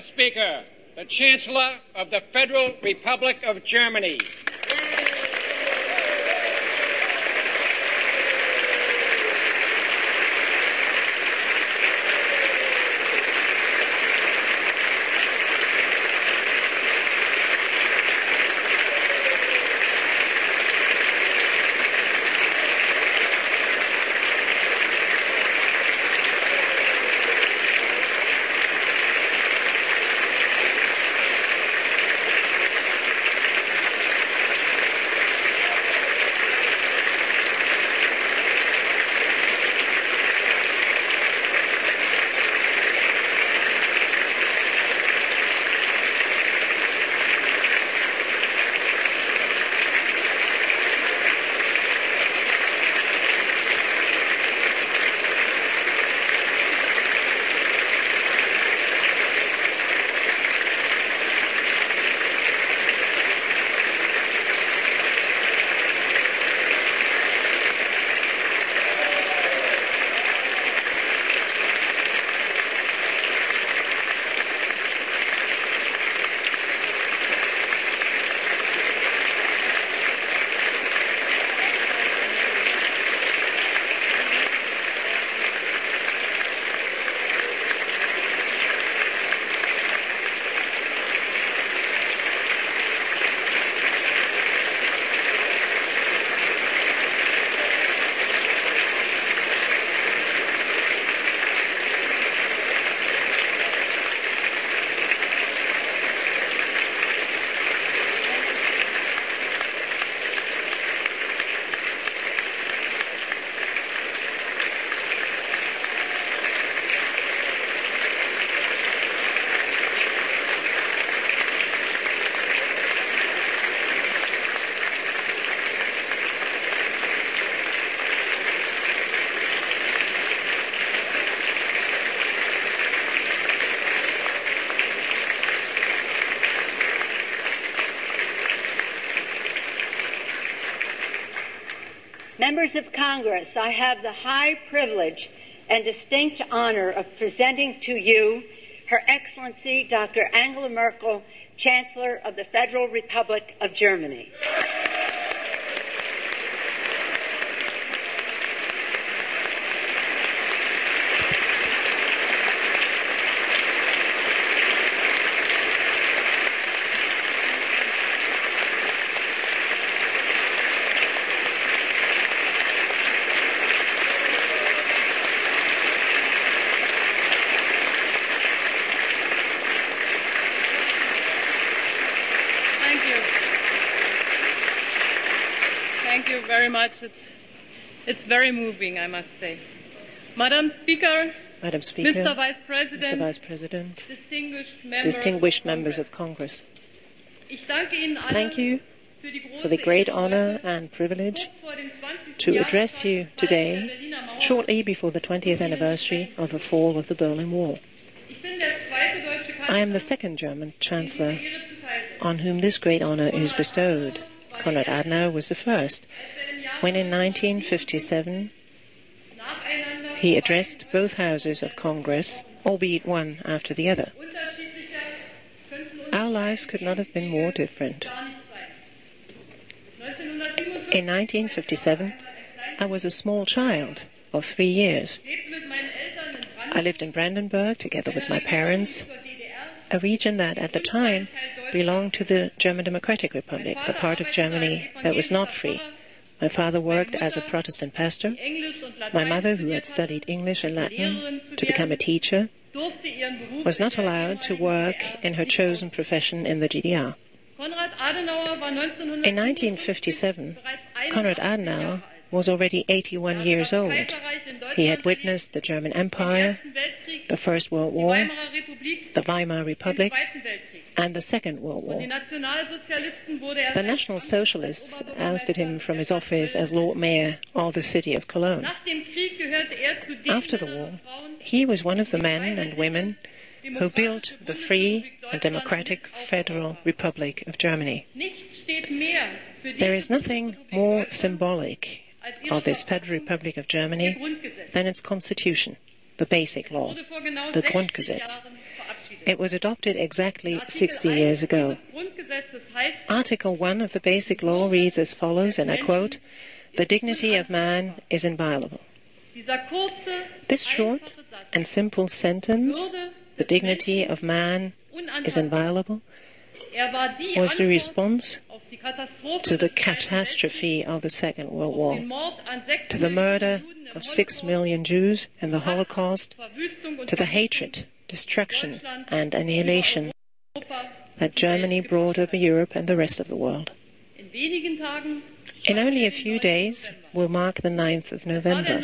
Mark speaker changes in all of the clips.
Speaker 1: Speaker, the Chancellor of the Federal Republic of Germany.
Speaker 2: Members of Congress, I have the high privilege and distinct honor of presenting to you Her Excellency Dr. Angela Merkel, Chancellor of the Federal Republic of Germany.
Speaker 3: Thank you very much. It's very moving, I must say. Madam Speaker, Mr. Vice President,
Speaker 4: distinguished members of Congress, thank you for the great honor and privilege to address you today, shortly before the 20th anniversary of the fall of the Berlin Wall. I am the second German Chancellor on whom this great honor is bestowed. Konrad Adenauer was the first, when in 1957 he addressed both houses of Congress, albeit one after the other. Our lives could not have been more different. In 1957, I was a small child of 3 years. I lived in Brandenburg together with my parents, a region that at the time belonged to the German Democratic Republic, the part of Germany that was not free. My father worked as a Protestant pastor. My mother, who had studied English and Latin to become a teacher, was not allowed to work in her chosen profession in the GDR. In 1957, Konrad Adenauer was already 81 years old. He had witnessed the German Empire, the First World War, the Weimar Republic, and the Second World War. The National Socialists ousted him from his office as Lord Mayor of the city of Cologne. After the war, he was one of the men and women who built the free and democratic Federal Republic of Germany. There is nothing more symbolic of this Federal Republic of Germany than its constitution, the basic law, the Grundgesetz. It was adopted exactly 60 years ago. Article 1 of the Basic Law reads as follows, and I quote, "The dignity of man is inviolable." This short and simple sentence, "the dignity of man is inviolable," was the response to the catastrophe of the Second World War, to the murder of 6 million Jews in the Holocaust, to the hatred, destruction and annihilation that Germany brought over Europe and the rest of the world. In only a few days, we'll mark the 9th of November.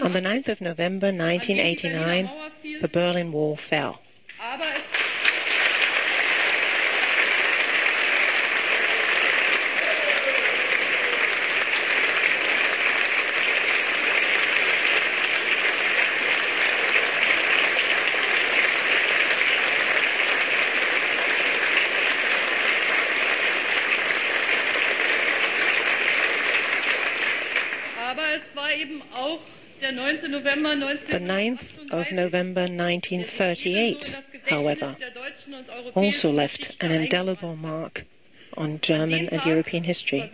Speaker 4: On the 9th of November 1989, the Berlin Wall fell. The 9th of November 1938, however, also left an indelible mark on German and European history.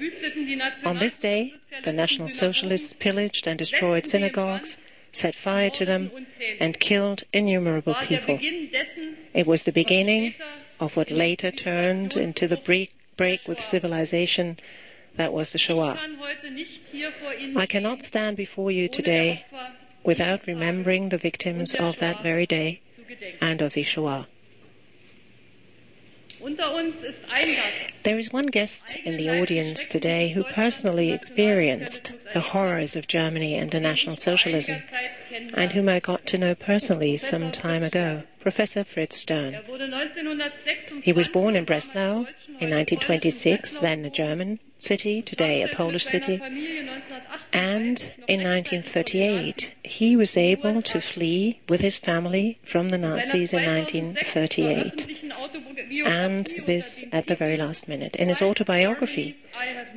Speaker 4: On this day, the National Socialists pillaged and destroyed synagogues, set fire to them, and killed innumerable people. It was the beginning of what later turned into the break with civilization that was the Shoah. I cannot stand before you today without remembering the victims of that very day and of the Shoah. There is one guest in the audience today who personally experienced the horrors of Germany and the National Socialism, and whom I got to know personally some time ago, Professor Fritz Stern. He was born in Breslau in 1926, then a German city, today a Polish city, and in 1938 he was able to flee with his family from the Nazis in 1938, and this at the very last minute. In his autobiography,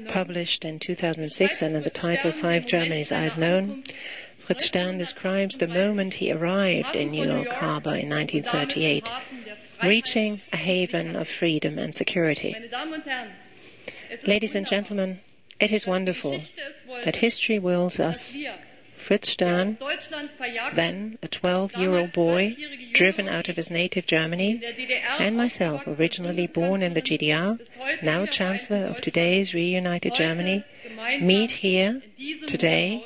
Speaker 4: published in 2006 under the title 5 Germanys I've Known, Fritz Stern describes the moment he arrived in New York Harbor in 1938, reaching a haven of freedom and security. Ladies and gentlemen, it is wonderful that history wills us Fritz Stern, then a 12-year-old boy driven out of his native Germany, and myself, originally born in the GDR, now Chancellor of today's reunited Germany, meet here today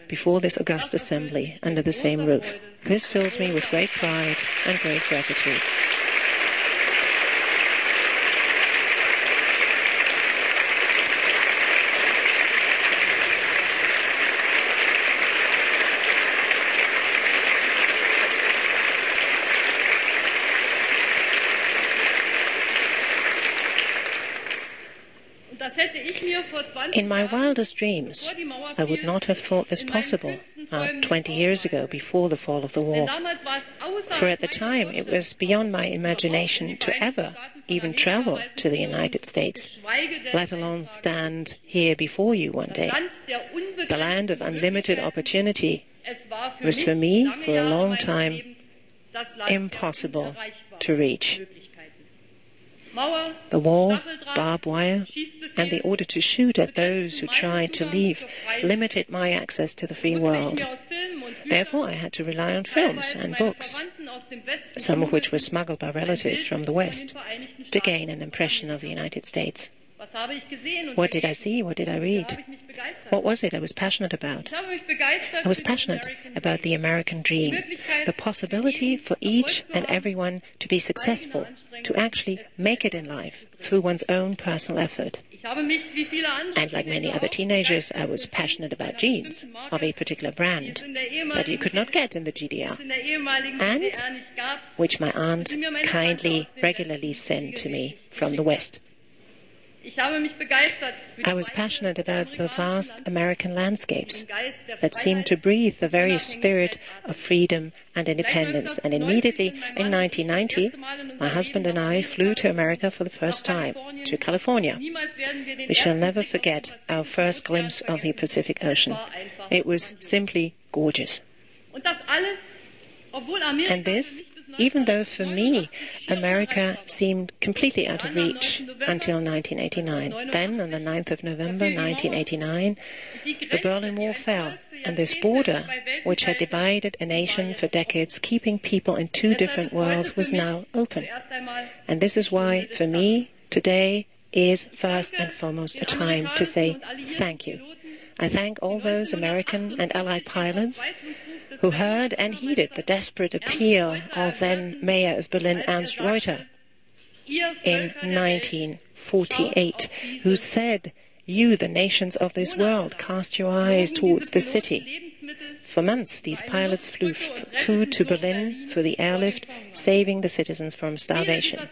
Speaker 4: before this august assembly under the same roof. This fills me with great pride and great gratitude. In my wildest dreams, I would not have thought this possible 20 years ago, before the fall of the wall. For at the time, it was beyond my imagination to ever even travel to the United States, let alone stand here before you one day. The land of unlimited opportunity was for me, for a long time, impossible to reach. The wall, barbed wire, and the order to shoot at those who tried to leave limited my access to the free world. Therefore, I had to rely on films and books, some of which were smuggled by relatives from the West, to gain an impression of the United States. What did I see? What did I read? What was it I was passionate about? I was passionate about the American dream, the possibility for each and everyone to be successful, to actually make it in life through one's own personal effort. And like many other teenagers, I was passionate about jeans of a particular brand that you could not get in the GDR, and which my aunt kindly regularly sent to me from the West. I was passionate about the vast American landscapes that seemed to breathe the very spirit of freedom and independence. And immediately in 1990, my husband and I flew to America for the first time, to California. We shall never forget our first glimpse of the Pacific Ocean. It was simply gorgeous. And this, even though for me, America seemed completely out of reach until 1989. Then, on the 9th of November 1989, the Berlin Wall fell, and this border, which had divided a nation for decades, keeping people in two different worlds, was now open. And this is why, for me, today is first and foremost a time to say thank you. I thank all those American and Allied pilots who heard and heeded the desperate appeal of then Mayor of Berlin, Ernst Reuter, in 1948, who said, "You, the nations of this world, cast your eyes towards the city." For months, these pilots flew food to Berlin through the airlift, saving the citizens from starvation.